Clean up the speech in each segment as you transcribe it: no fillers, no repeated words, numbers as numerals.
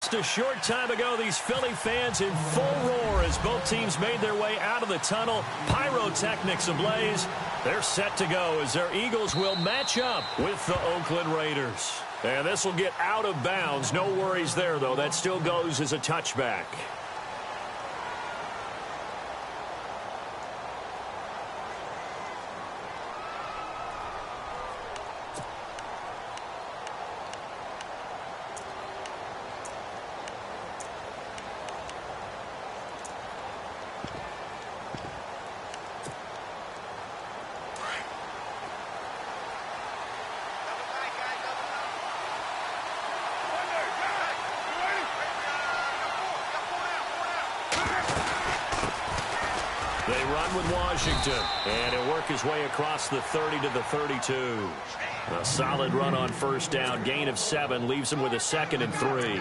Just a short time ago, these Philly fans in full roar as both teams made their way out of the tunnel. Pyrotechnics ablaze. They're set to go as their Eagles will match up with the Oakland Raiders. And this will get out of bounds. No worries there, though. That still goes as a touchback. They run with Washington, and he'll work his way across the 30 to the 32. A solid run on first down, gain of 7, leaves him with a 2nd and 3.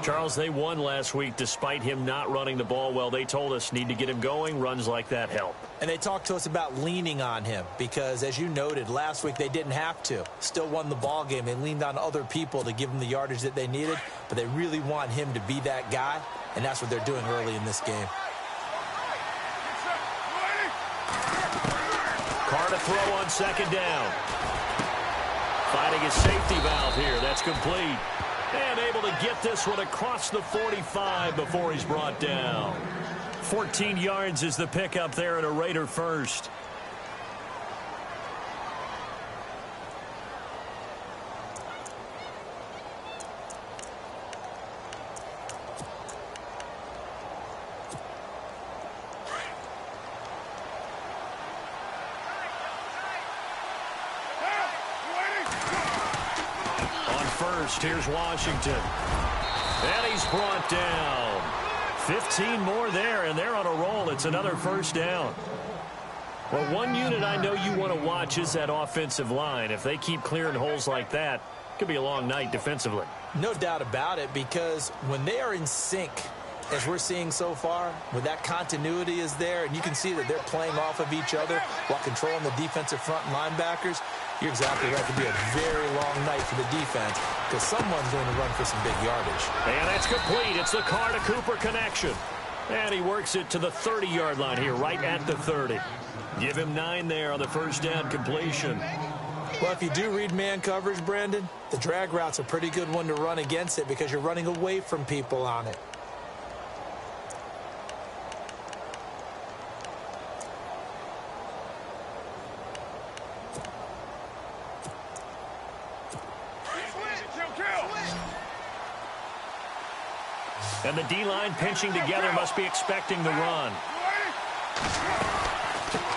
Charles, they won last week despite him not running the ball well. They told us need to get him going. Runs like that help. And they talked to us about leaning on him because, as you noted, last week they didn't have to. Still won the ball game. They leaned on other people to give them the yardage that they needed, but they really want him to be that guy, and that's what they're doing early in this game. Carr to throw on 2nd down. Finding his safety valve here. That's complete. And able to get this one across the 45 before he's brought down. 14 yards is the pickup there and a Raider first. Here's Washington. And he's brought down. 15 more there, and they're on a roll. It's another first down. Well, one unit I know you want to watch is that offensive line. If they keep clearing holes like that, it could be a long night defensively. No doubt about it, because when they are in sync, as we're seeing so far, when that continuity is there, and you can see that they're playing off of each other while controlling the defensive front linebackers, you're exactly right. It could be a very long night for the defense because someone's going to run for some big yardage. And that's complete. It's the Carr to Cooper connection. And he works it to the 30-yard line here, right at the 30. Give him 9 there on the first down completion. Well, if you do read man coverage, Brandon, the drag route's a pretty good one to run against it because you're running away from people on it. And the D-line pinching together must be expecting the run.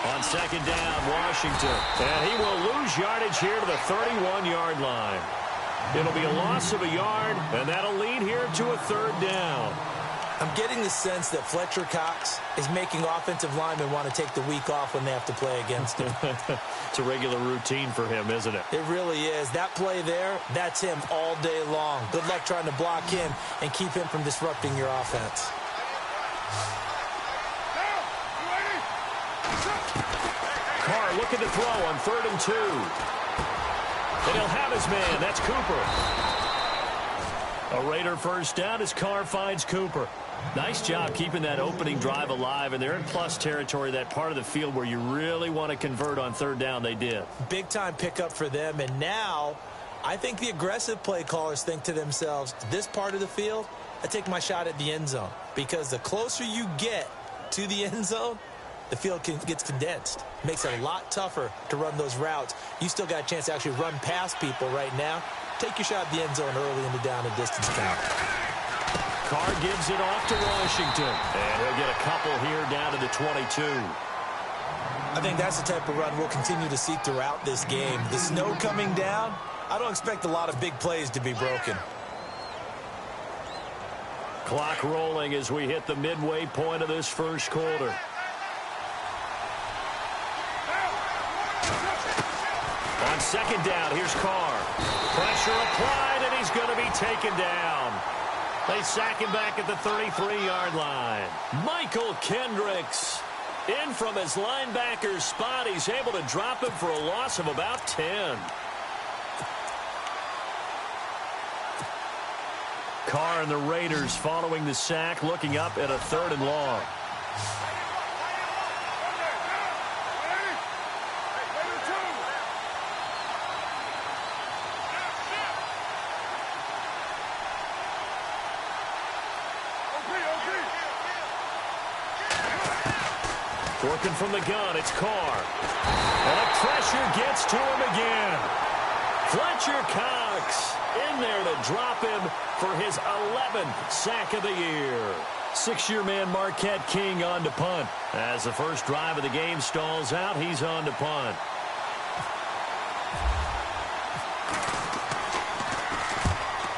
On 2nd down, Washington. And he will lose yardage here to the 31-yard line. It'll be a loss of a yard, and that'll lead here to a 3rd down. I'm getting the sense that Fletcher Cox is making offensive linemen want to take the week off when they have to play against him. It's a regular routine for him, isn't it? It really is. That play there, that's him all day long. Good luck trying to block him and keep him from disrupting your offense. Carr looking to throw on 3rd and 2. And he'll have his man. That's Cooper. A Raider first down as Carr finds Cooper. Nice job keeping that opening drive alive, and they're in plus territory, that part of the field where you really want to convert on 3rd down. They did. Big-time pickup for them, and now I think the aggressive play callers think to themselves, this part of the field, I take my shot at the end zone, because the closer you get to the end zone, the field gets condensed. Makes it a lot tougher to run those routes. You still got a chance to actually run past people right now. Take your shot at the end zone early in the down and distance count. Carr gives it off to Washington. And he'll get a couple here down to the 22. I think that's the type of run we'll continue to see throughout this game. The snow coming down, I don't expect a lot of big plays to be broken. Clock rolling as we hit the midway point of this first quarter. On 2nd down, here's Carr. Pressure applied, and he's going to be taken down. They sack him back at the 33-yard line. Michael Kendricks in from his linebacker spot. He's able to drop him for a loss of about 10. Carr and the Raiders following the sack, looking up at a 3rd and long. Working from the gun, it's Carr. And the pressure gets to him again. Fletcher Cox in there to drop him for his 11th sack of the year. 6-year man Marquette King on to punt. As the first drive of the game stalls out, he's on to punt.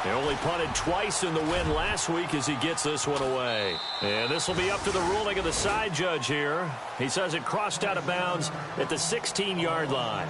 He only punted twice in the win last week as he gets this one away. And this will be up to the ruling of the side judge here. He says it crossed out of bounds at the 16-yard line.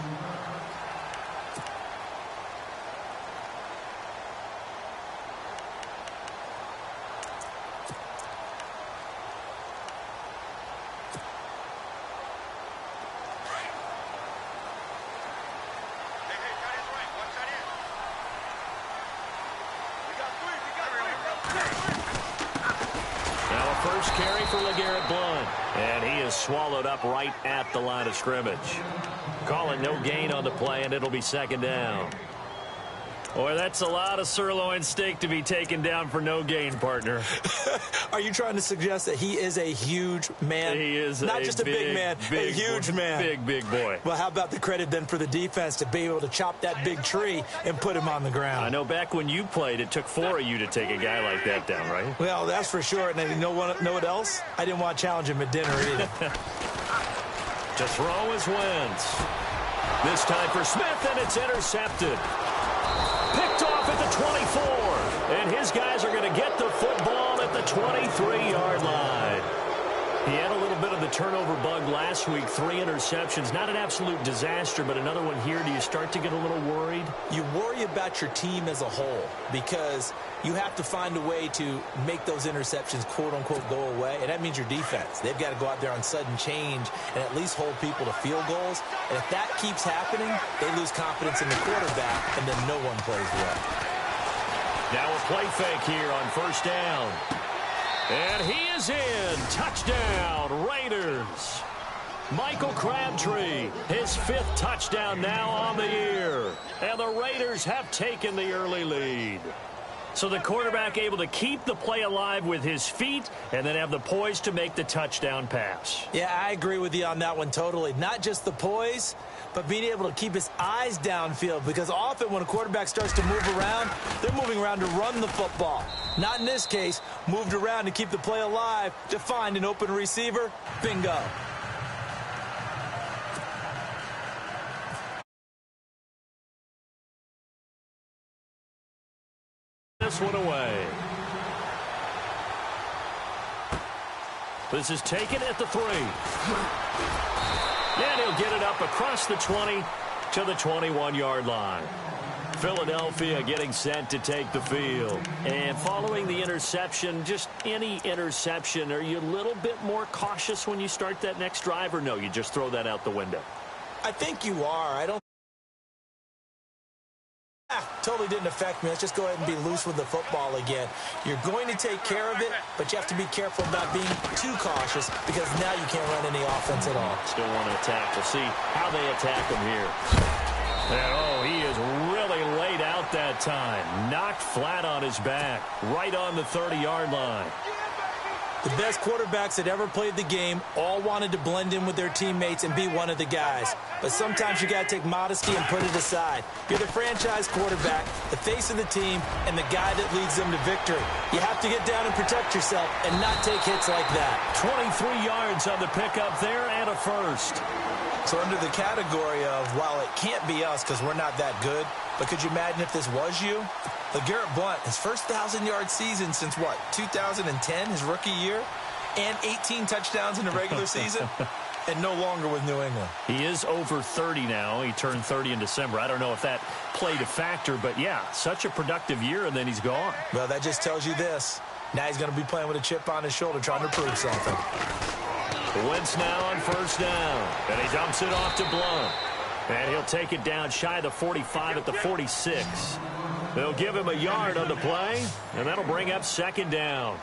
First carry for LeGarrette Blount, and he is swallowed up right at the line of scrimmage. Calling no gain on the play, and it'll be 2nd down. Boy, that's a lot of sirloin steak to be taken down for no gain, partner. Are you trying to suggest that he is a huge man? He is not just a big man, a huge man. Big boy. Well, how about the credit then for the defense to be able to chop that big tree and put him on the ground? I know back when you played, it took 4 of you to take a guy like that down, right? Well, that's for sure. And you know what else? I didn't want to challenge him at dinner either. To throw is Wentz. This time for Smith, and it's intercepted. Picked off at the 24, and his guys are going to get the football at the 23-yard line. He had a little bit of the turnover bug last week, 3 interceptions. Not an absolute disaster, but another one here. Do you start to get a little worried? You worry about your team as a whole because you have to find a way to make those interceptions, quote-unquote, go away, and that means your defense. They've got to go out there on sudden change and at least hold people to field goals, and if that keeps happening, they lose confidence in the quarterback, and then no one plays well. Now a play fake here on 1st down. And he is in. Touchdown, Raiders. Michael Crabtree, his 5th touchdown now on the year. And the Raiders have taken the early lead. So the quarterback able to keep the play alive with his feet and then have the poise to make the touchdown pass. Yeah, I agree with you on that one totally. Not just the poise, but being able to keep his eyes downfield, because often when a quarterback starts to move around, they're moving around to run the football. Not in this case, moved around to keep the play alive, to find an open receiver. Bingo. This one away. This is taken at the 3. And he'll get it up across the 20 to the 21-yard line. Philadelphia getting set to take the field. And following the interception, just any interception, are you a little bit more cautious when you start that next drive, or no, you just throw that out the window? I think you are. I don't. Totally didn't affect me. Let's just go ahead and be loose with the football again. You're going to take care of it, but you have to be careful about being too cautious because now you can't run any offense at all. Still want to attack. We'll see how they attack him here. And, oh, he is really laid out that time. Knocked flat on his back, right on the 30-yard line. The best quarterbacks that ever played the game all wanted to blend in with their teammates and be one of the guys. But sometimes you got to take modesty and put it aside. You're the franchise quarterback, the face of the team, and the guy that leads them to victory. You have to get down and protect yourself and not take hits like that. 23 yards on the pickup there and a first. So under the category of, while it can't be us because we're not that good, but could you imagine if this was you? LeGarrette Blount, his first 1,000-yard season since, what, 2010, his rookie year? And 18 touchdowns in the regular season? And no longer with New England. He is over 30 now. He turned 30 in December. I don't know if that played a factor, but, yeah, such a productive year, and then he's gone. Well, that just tells you this. Now he's going to be playing with a chip on his shoulder trying to prove something. Wentz now on 1st down. And he dumps it off to Blount. And he'll take it down shy of the 45 at the 46. They'll give him a yard on the play, and that'll bring up second down.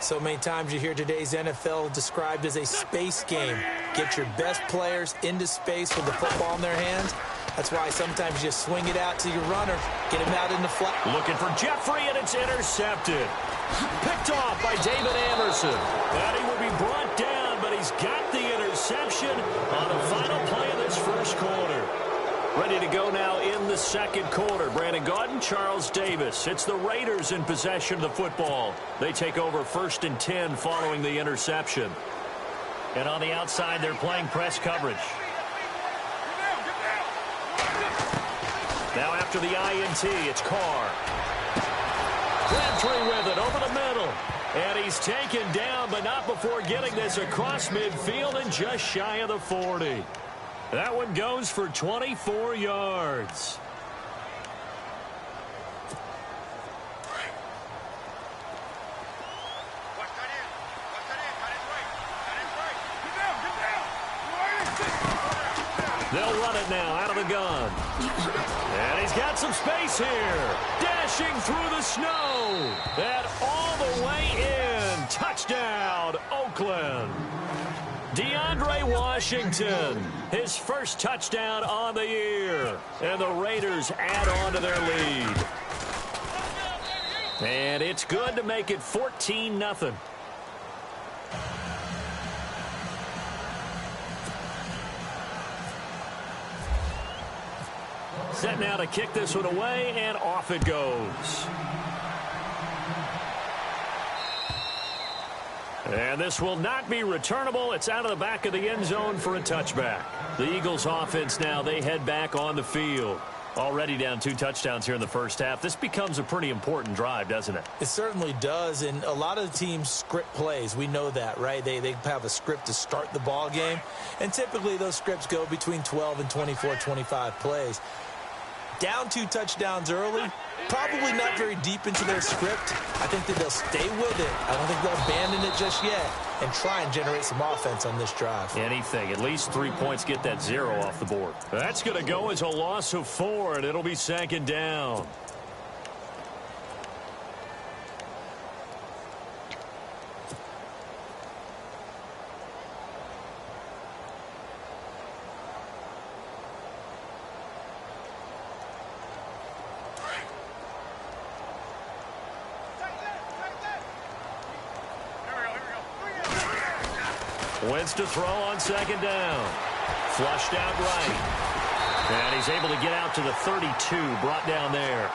So many times you hear today's NFL described as a space game. Get your best players into space with the football in their hands. That's why sometimes you just swing it out to your runner, get him out in the flat. Looking for Jeffrey, and it's intercepted. Picked off by David Anderson. And he will be brought down, but he's got the interception on the final play of this first quarter. Ready to go now in the second quarter. Brandon Gaudin, Charles Davis. It's the Raiders in possession of the football. They take over 1st and 10 following the interception. And on the outside, they're playing press coverage. Now after the INT, it's Carr. Crabtree with it over the middle. And he's taken down, but not before getting this across midfield and just shy of the 40. That one goes for 24 yards. They'll run it now out of the gun. And he's got some space here. Dashing through the snow. And all the way in. Touchdown, Oakland. DeAndre Washington, his first touchdown on the year. And the Raiders add on to their lead. And it's good to make it 14-0. Set now to kick this one away, and off it goes. And this will not be returnable. It's out of the back of the end zone for a touchback. The Eagles offense now, they head back on the field. Already down 2 touchdowns here in the first half. This becomes a pretty important drive, doesn't it? It certainly does, and a lot of the teams script plays. We know that, right? They have a script to start the ball game, and typically those scripts go between 12 and 24, 25 plays. Down 2 touchdowns early, probably not very deep into their script. I think that they'll stay with it. I don't think they'll abandon it just yet and try and generate some offense on this drive. Anything. At least 3 points, get that 0 off the board. That's going to go as a loss of 4, and it'll be second down. Wentz to throw on second down. Flushed out right. And he's able to get out to the 32, brought down there.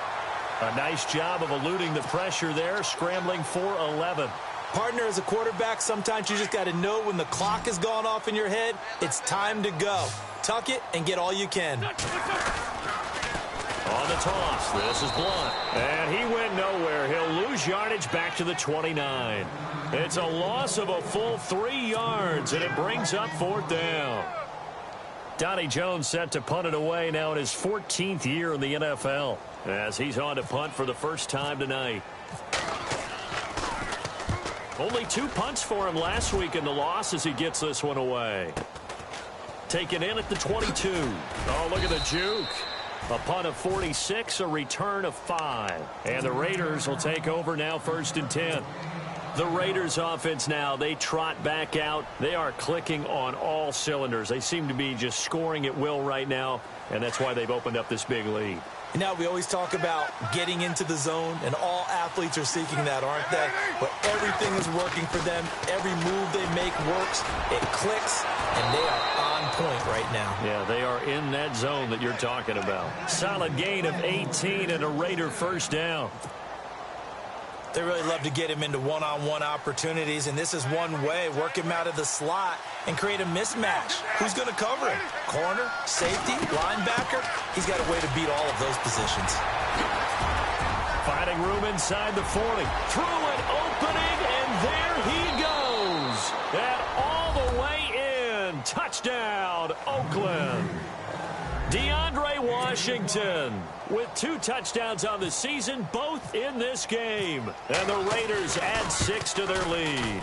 A nice job of eluding the pressure there, scrambling for 11. Partner, as a quarterback, sometimes you just got to know when the clock has gone off in your head, it's time to go. Tuck it and get all you can. On the toss, this is Blunt. And he went nowhere. He'll lose yardage back to the 29. It's a loss of a full 3 yards, and it brings up 4th down. Donnie Jones set to punt it away now in his 14th year in the NFL, as he's on to punt for the first time tonight. Only 2 punts for him last week in the loss as he gets this one away. Taken in at the 22. Oh, look at the juke. A punt of 46, a return of 5. And the Raiders will take over now 1st and 10. The Raiders offense now, they trot back out. They are clicking on all cylinders. They seem to be just scoring at will right now, and that's why they've opened up this big lead. Now, we always talk about getting into the zone, and all athletes are seeking that, aren't they? But everything is working for them. Every move they make works. It clicks, and they are on point right now. Yeah, they are in that zone that you're talking about. Solid gain of 18 and a Raider first down. They really love to get him into one-on-one opportunities, and this is one way. Work him out of the slot and create a mismatch. Who's going to cover him? Corner, safety, linebacker? He's got a way to beat all of those positions. Finding room inside the 40. Through an opening, and there he goes. And all the way in. Touchdown, Oakland. DeAndre Washington with 2 touchdowns on the season, both in this game. And the Raiders add 6 to their lead.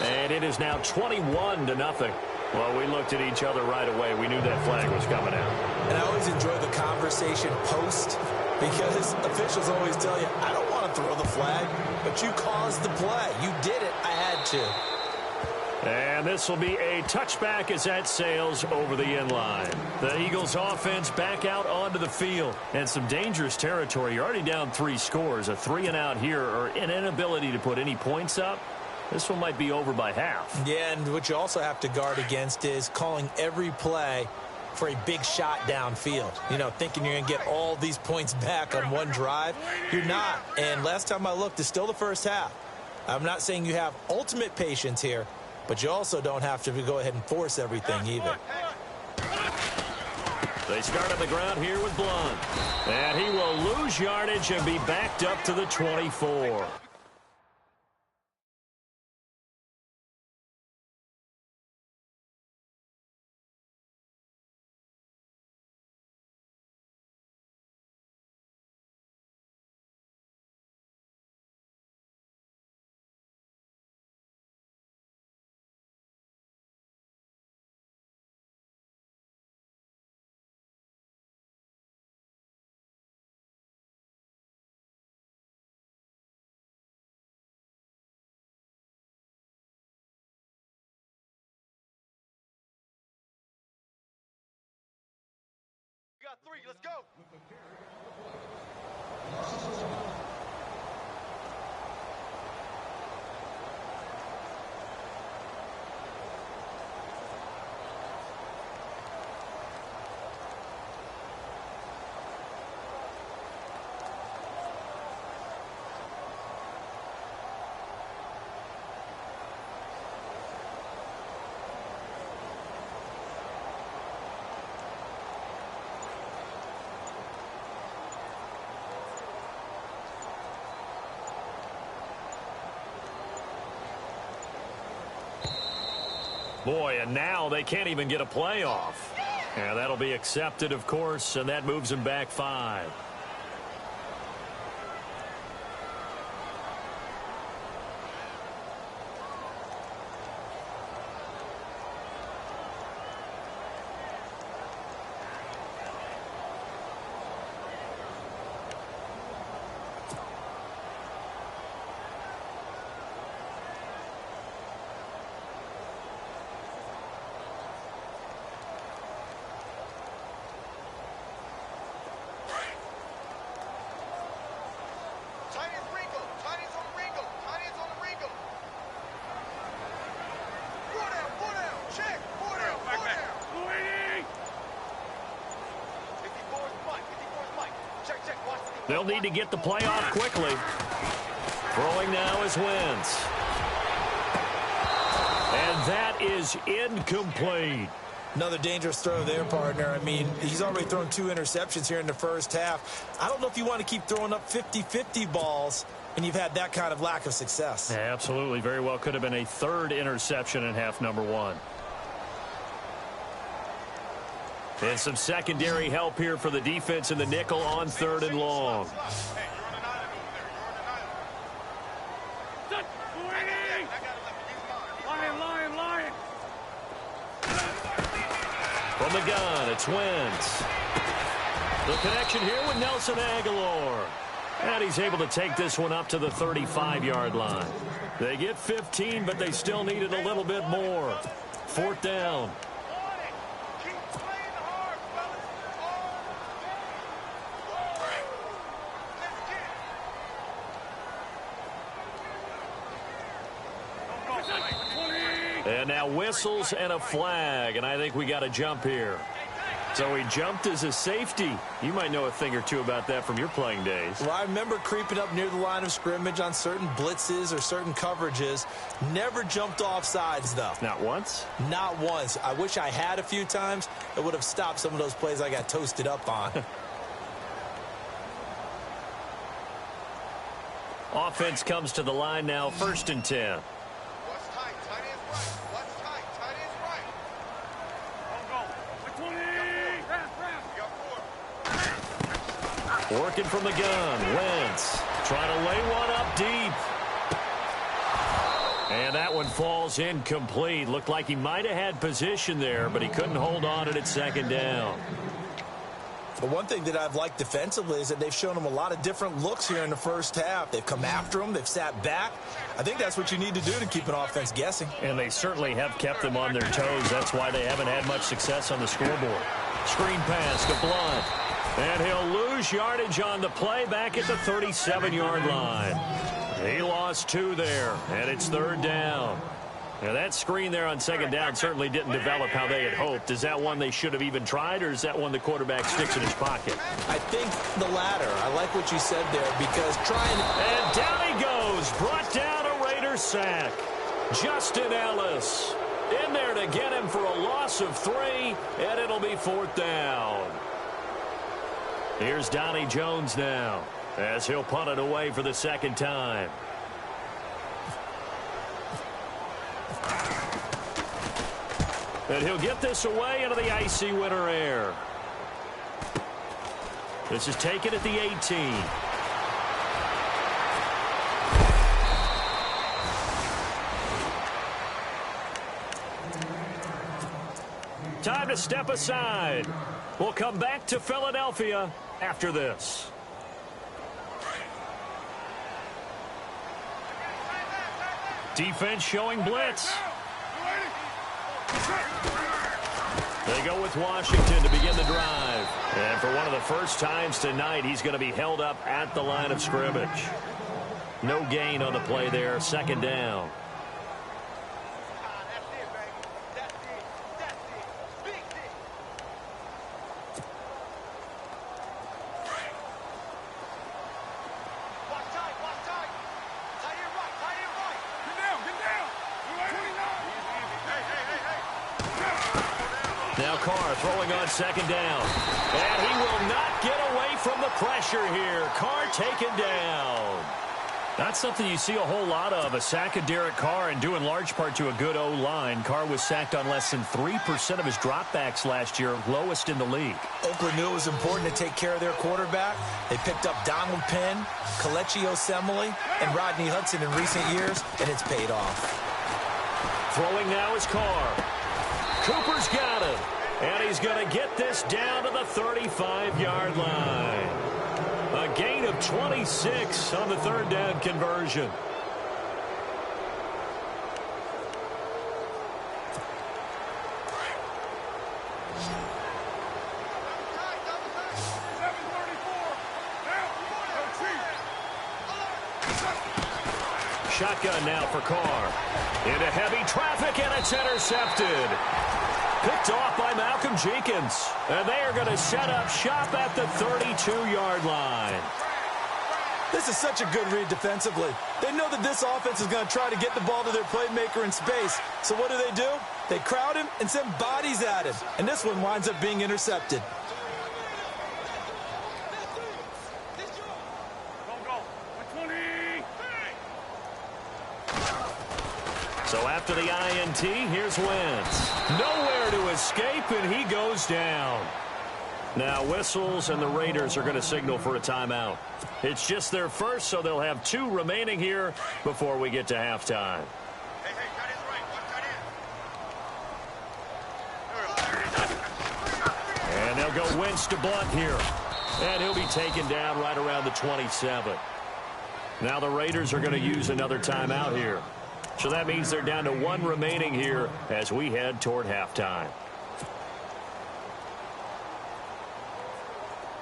And it is now 21-0. Well, we looked at each other right away. We knew that flag was coming out. And I always enjoy the conversation post because officials always tell you, I don't want to throw the flag, but you caused the play. You did it. I had to. And this will be a touchback as that sails over the end line. The Eagles offense back out onto the field. And some dangerous territory. You're already down 3 scores. A 3-and-out here, or an inability to put any points up. This one might be over by half. Yeah, and what you also have to guard against is calling every play for a big shot downfield. You know, thinking you're going to get all these points back on one drive. You're not. And last time I looked, it's still the first half. I'm not saying you have ultimate patience here, but you also don't have to go ahead and force everything either. They start on the ground here with Blunt. And he will lose yardage and be backed up to the 24. We got 3. Let's go. Boy, and now they can't even get a play off. Yeah, that'll be accepted, of course, and that moves them back 5. They'll need to get the play off quickly. Throwing now is Wentz. And that is incomplete. Another dangerous throw there, partner. I mean, he's already thrown 2 interceptions here in the first half. I don't know if you want to keep throwing up 50-50 balls, and you've had that kind of lack of success. Yeah, absolutely. Very well could have been a 3rd interception in half number 1. And some secondary help here for the defense in the nickel on 3rd and long. From the gun, it's Wentz. The connection here with Nelson Aguilar. And he's able to take this one up to the 35-yard line. They get 15, but they still needed a little bit more. 4th down. And now whistles and a flag, and I think we got a jump here. So he jumped as a safety. You might know a thing or two about that from your playing days. Well, I remember creeping up near the line of scrimmage on certain blitzes or certain coverages. Never jumped off sides, though. Not once? Not once. I wish I had a few times. It would have stopped some of those plays I got toasted up on. Offense comes to the line now, 1st and 10. Working from the gun, Wentz trying to lay one up deep. And that one falls incomplete. Looked like he might have had position there, but he couldn't hold on at 2nd down. But one thing that I've liked defensively is that they've shown them a lot of different looks here in the first half. They've come after them. They've sat back. I think that's what you need to do to keep an offense guessing. And they certainly have kept them on their toes. That's why they haven't had much success on the scoreboard. Screen pass to Blunt. And he'll lose yardage on the play back at the 37-yard line. He lost 2 there, and it's 3rd down. Now, that screen there on 2nd down certainly didn't develop how they had hoped. Is that one they should have even tried, or is that one the quarterback sticks in his pocket? I think the latter. I like what you said there because trying... And down he goes. Brought down a Raider sack. Justin Ellis in there to get him for a loss of 3, and it'll be 4th down. Here's Donnie Jones now as he'll punt it away for the 2nd time. And he'll get this away into the icy winter air. This is taken at the 18. Time to step aside. We'll come back to Philadelphia after this. Defense showing blitz. They go with Washington to begin the drive. And for one of the first times tonight, he's going to be held up at the line of scrimmage. No gain on the play there. 2nd down. Now Carr throwing on 2nd down. And he will not get away from the pressure here. Carr taken down. That's something you see a whole lot of, a sack of Derek Carr, and due in large part to a good O-line. Carr was sacked on less than 3% of his dropbacks last year, lowest in the league. Oakland knew it was important to take care of their quarterback. They picked up Donald Penn, Kelechi Osemele, and Rodney Hudson in recent years, and it's paid off. Throwing now is Carr. Cooper's got it, and he's going to get this down to the 35-yard line. A gain of 26 on the 3rd down conversion. Shotgun now for Carr. Into heavy traffic, and it's intercepted. Picked off by Malcolm Jenkins. And they are going to set up shop at the 32-yard line. This is such a good read defensively. They know that this offense is going to try to get the ball to their playmaker in space. So what do? They crowd him and send bodies at him. And this one winds up being intercepted. So after the INT, here's Wentz. Nowhere to escape, and he goes down. Now whistles, and the Raiders are going to signal for a timeout. It's just their first, so they'll have 2 remaining here before we get to halftime. And they'll go Wentz to Blunt here. And he'll be taken down right around the 27. Now the Raiders are going to use another timeout here. So that means they're down to 1 remaining here as we head toward halftime.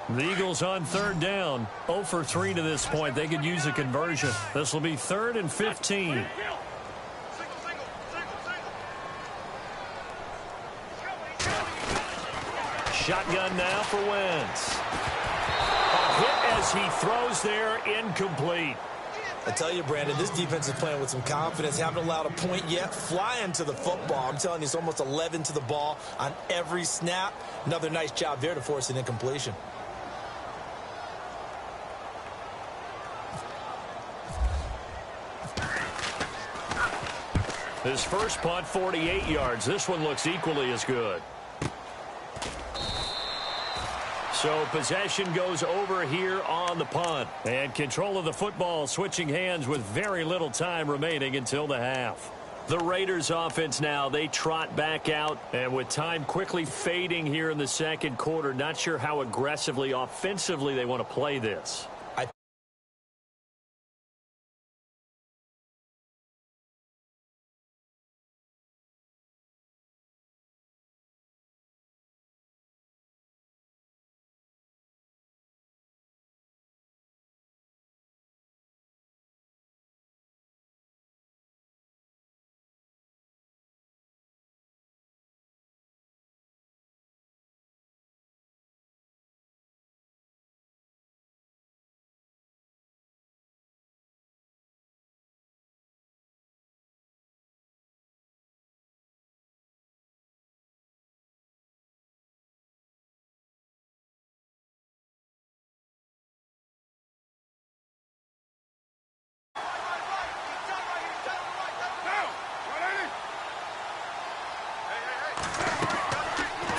The Eagles on 3rd down. 0 for 3 to this point. They could use a conversion. This will be 3rd and 15. Shotgun now for Wentz. A hit as he throws there, incomplete. I tell you, Brandon, this defense is playing with some confidence. Haven't allowed a point yet. Flying to the football. I'm telling you, it's almost 11 to the ball on every snap. Another nice job there to force an incompletion. His first punt, 48 yards. This one looks equally as good. So possession goes over here on the punt. And control of the football switching hands with very little time remaining until the half. The Raiders offense now, they trot back out, and with time quickly fading here in the second quarter, not sure how aggressively, offensively they want to play this.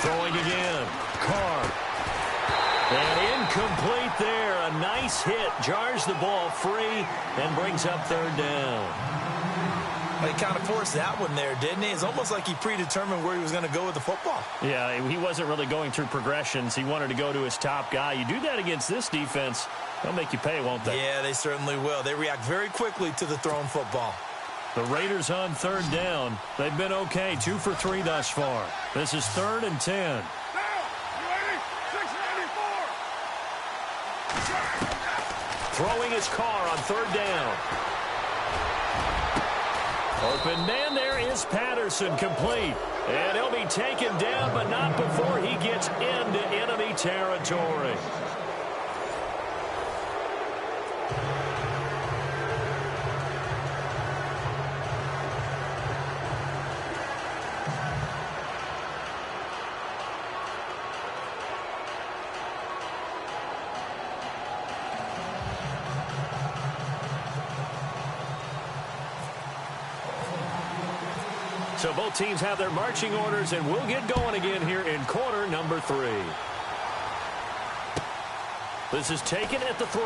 Throwing again. Carr. And incomplete there. A nice hit. Jars the ball free and brings up third down. He kind of forced that one there, didn't he? It's almost like he predetermined where he was going to go with the football. Yeah, he wasn't really going through progressions. He wanted to go to his top guy. You do that against this defense, they'll make you pay, won't they? Yeah, they certainly will. They react very quickly to the thrown football. The Raiders on third down. They've been okay, 2 for 3 thus far. This is 3rd and 10. Throwing his Carr on third down. Open man there is Patterson, complete. And he'll be taken down, but not before he gets into enemy territory. So both teams have their marching orders, and we'll get going again here in quarter number 3. This is taken at the 3.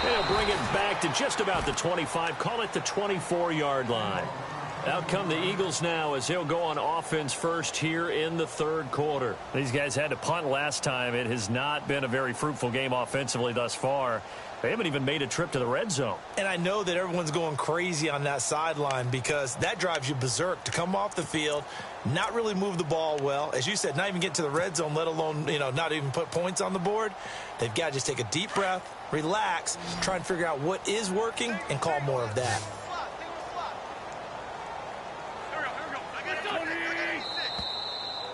They'll bring it back to just about the 25, call it the 24-yard line. Out come the Eagles now as they'll go on offense first here in the third quarter. These guys had to punt last time. It has not been a very fruitful game offensively thus far. They haven't even made a trip to the red zone. And I know that everyone's going crazy on that sideline because that drives you berserk to come off the field, not really move the ball well. As you said, not even get to the red zone, let alone, not even put points on the board. They've got to just take a deep breath, relax, try and figure out what is working and call more of that.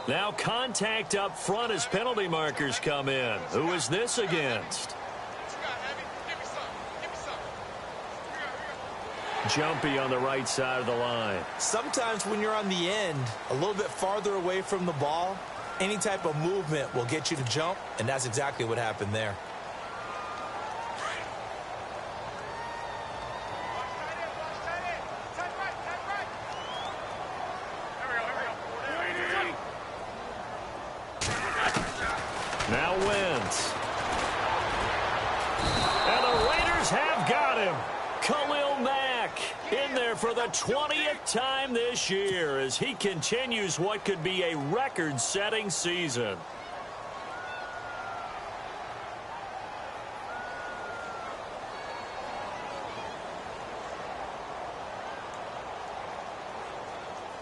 Now contact up front as penalty markers come in. Who is this against? Jumpy on the right side of the line. Sometimes when you're on the end, a little bit farther away from the ball, any type of movement will get you to jump, and that's exactly what happened there. Now Wentz. And the Raiders have got him. Khalil Mack in there for the 20th time this year as he continues what could be a record-setting season.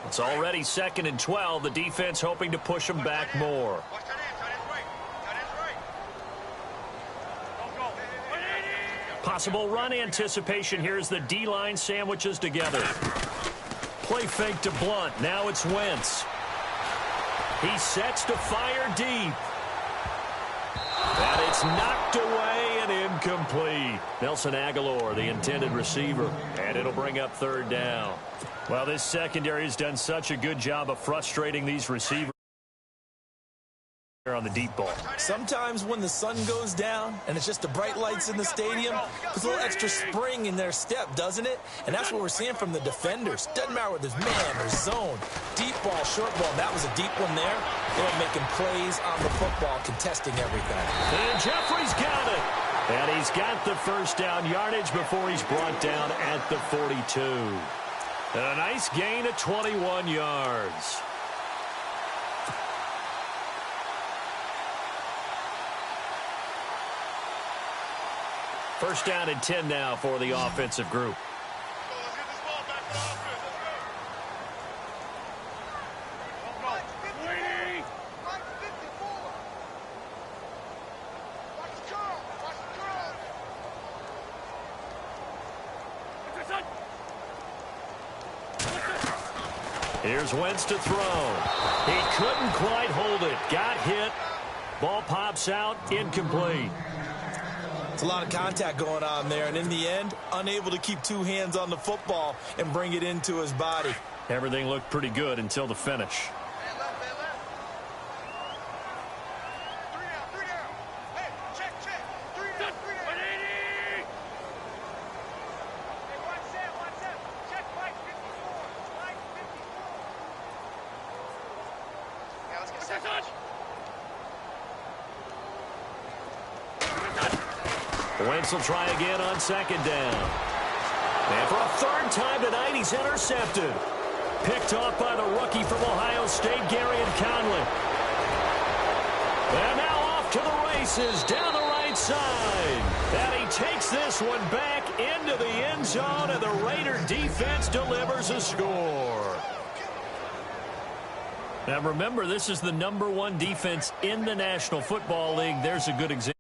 It's already 2nd and 12. The defense hoping to push them back more. Possible run anticipation here as the D-line sandwiches together. Play fake to Blunt. Now it's Wentz. He sets to fire deep. And it's knocked away and incomplete. Nelson Aguilar, the intended receiver. And it'll bring up third down. Well, this secondary has done such a good job of frustrating these receivers on the deep ball. Sometimes when the sun goes down and it's just the bright lights in the stadium, there's a little extra spring in their step, doesn't it? And that's what we're seeing from the defenders. Doesn't matter whether it's man or zone. Deep ball, short ball. That was a deep one there. They're making plays on the football, contesting everything. And Jeffrey's got it. And he's got the first down yardage before he's brought down at the 42. And a nice gain of 21 yards. First down and 10 now for the offensive group. Let's get this ball back to the offense. Let's go. Here's Wentz to throw. He couldn't quite hold it. Got hit. Ball pops out. Incomplete. It's a lot of contact going on there, and in the end, unable to keep two hands on the football and bring it into his body. Everything looked pretty good until the finish. Man left. Three down. Hey, check. Three down. Hey, watch that. Check Mike 54. Mike 54. Yeah, let's get second. Wentz will try again on second down. And for a third time tonight, he's intercepted. Picked off by the rookie from Ohio State, Garyon Conley. And now off to the races down the right side. And he takes this one back into the end zone, and the Raider defense delivers a score. Now remember, this is the #1 defense in the National Football League. There's a good example.